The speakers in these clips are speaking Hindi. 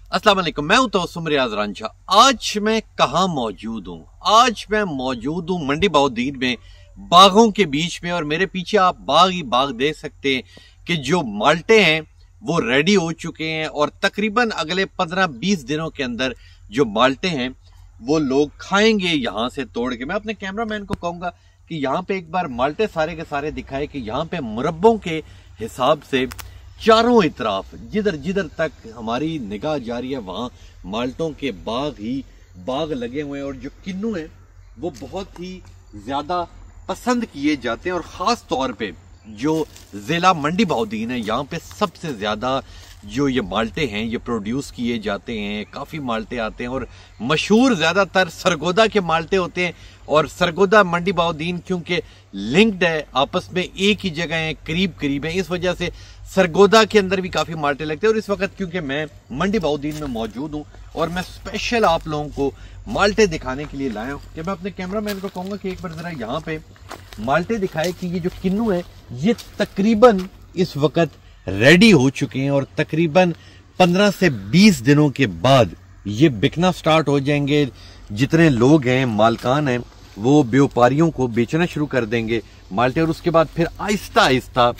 अस्सलाम वालेकुम, मैं हूं तबस्सुम रियाज रांझा। आज मैं कहाँ मौजूद हूँ? आज मैं मौजूद हूँ मंडी बहाउद्दीन में, बागों के बीच में। और मेरे पीछे आप बाग ही बाग देख सकते हैं कि जो माल्टे हैं वो रेडी हो चुके हैं और तकरीबन अगले 15-20 दिनों के अंदर जो माल्टे हैं वो लोग खाएंगे यहाँ से तोड़ के। मैं अपने कैमरामैन को कहूँगा कि यहाँ पे एक बार माल्टे सारे के सारे दिखाए कि यहाँ पे मुरब्बों के हिसाब से चारों इतराफ जिधर जिधर तक हमारी निगाह जा रही है वहां माल्टों के बाग ही बाग लगे हुए हैं। और जो किन्नू है वो बहुत ही ज्यादा पसंद किए जाते हैं और खास तौर पे जो जिला मंडी बहाउद्दीन है यहाँ पे सबसे ज्यादा जो ये माल्टे हैं ये प्रोड्यूस किए जाते हैं। काफी माल्टे आते हैं और मशहूर ज्यादातर सरगोदा के माल्टे होते हैं। और सरगोदा मंडी बहाउद्दीन क्योंकि लिंक्ड है, आपस में एक ही जगह है, करीब करीब है, इस वजह से सरगोदा के अंदर भी काफी माल्टे लगते हैं। और इस वक्त क्योंकि मैं मंडी बहाउद्दीन में मौजूद हूं और मैं स्पेशल आप लोगों को माल्टे दिखाने के लिए लाया हूं कि मैं अपने कैमरामैन को कहूंगा कि एक बार जरा यहाँ पे माल्टे दिखाए कि ये जो किन्नू है ये तकरीबन इस वक्त रेडी हो चुके हैं और तकरीबन 15 से 20 दिनों के बाद ये बिकना स्टार्ट हो जाएंगे। जितने लोग हैं, मालकान हैं, वो व्यापारियों को बेचना शुरू कर देंगे माल्टे। और उसके बाद फिर आहिस्ता आहिस्ता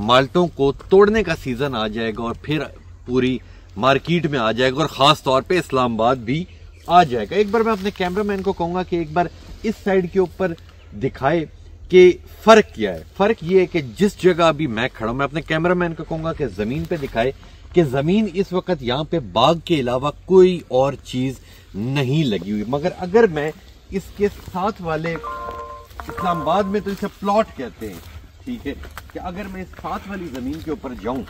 माल्टों को तोड़ने का सीजन आ जाएगा और फिर पूरी मार्केट में आ जाएगा और खास तौर पे इस्लामाबाद भी आ जाएगा। एक बार मैं अपने कैमरामैन को कहूंगा कि एक बार इस साइड के ऊपर दिखाए कि फर्क क्या है। फर्क ये है कि जिस जगह अभी मैं खड़ा हूं, मैं अपने कैमरामैन को कहूंगा कि जमीन पे दिखाए कि जमीन इस वक्त यहाँ पे बाग के अलावा कोई और चीज नहीं लगी हुई। मगर अगर मैं इसके साथ वाले इस्लामाबाद में तो इसे प्लॉट कहते हैं, ठीक है, कि अगर मैं इस साथ वाली जमीन के ऊपर जाऊं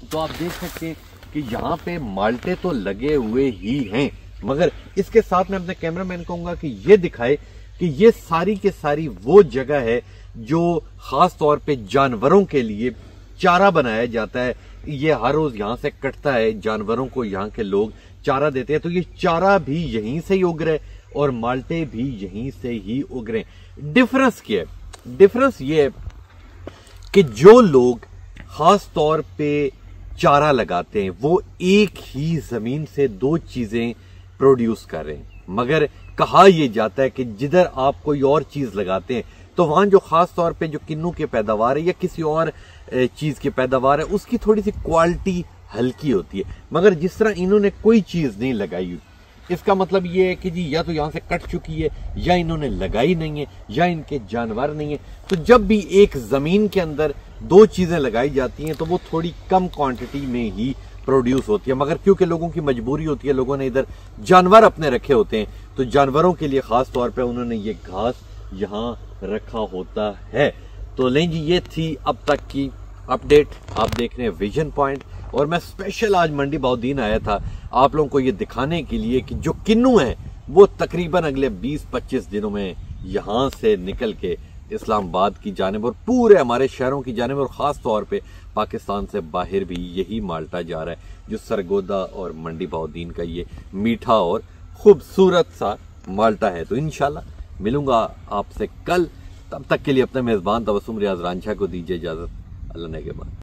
तो आप देख सकते हैं कि यहाँ पे माल्टे तो लगे हुए ही हैं। मगर इसके साथ मैं अपने कैमरामैन कहूंगा कि ये दिखाए कि ये सारी के सारी वो जगह है जो खास तौर पे जानवरों के लिए चारा बनाया जाता है। ये हर रोज यहाँ से कटता है, जानवरों को यहाँ के लोग चारा देते हैं। तो ये चारा भी यहीं से ही उग रहे और माल्टे भी यहीं से ही उग रहे। डिफरेंस क्या है? डिफरेंस ये है कि जो लोग खास तौर पे चारा लगाते हैं वो एक ही जमीन से दो चीजें प्रोड्यूस कर रहे हैं। मगर कहा यह जाता है कि जिधर आप कोई और चीज लगाते हैं तो वहां जो खास तौर पे जो किन्नू की पैदावार है या किसी और चीज की पैदावार है उसकी थोड़ी सी क्वालिटी हल्की होती है। मगर जिस तरह इन्होंने कोई चीज नहीं लगाई हुई, इसका मतलब ये है कि जी या तो यहां से कट चुकी है या इन्होंने लगाई नहीं है या इनके जानवर नहीं है। तो जब भी एक जमीन के अंदर दो चीजें लगाई जाती हैं तो वो थोड़ी कम क्वांटिटी में ही प्रोड्यूस होती है। मगर क्योंकि लोगों की मजबूरी होती है, लोगों ने इधर जानवर अपने रखे होते हैं, तो जानवरों के लिए खास तौर पे उन्होंने ये घास यहाँ रखा होता है। तो लें जी, ये थी अब तक की अपडेट। आप देख रहे हैं विजन पॉइंट और मैं स्पेशल आज मंडी बहाउद्दीन आया था आप लोगों को ये दिखाने के लिए कि जो किन्नू है वो तकरीबन अगले 20-25 दिनों में यहाँ से निकल के इस्लामाबाद की जानिब और पूरे हमारे शहरों की जानिब और ख़ास तौर पे पाकिस्तान से बाहर भी यही माल्टा जा रहा है जो सरगोदा और मंडी बहाउद्दीन का ये मीठा और खूबसूरत सा माल्टा है। तो इंशाल्लाह मिलूंगा आपसे कल। तब तक के लिए अपने मेज़बान तबस्सुम रियाज रांझा को दीजिए इजाज़त। अल्लाह ने के बाद।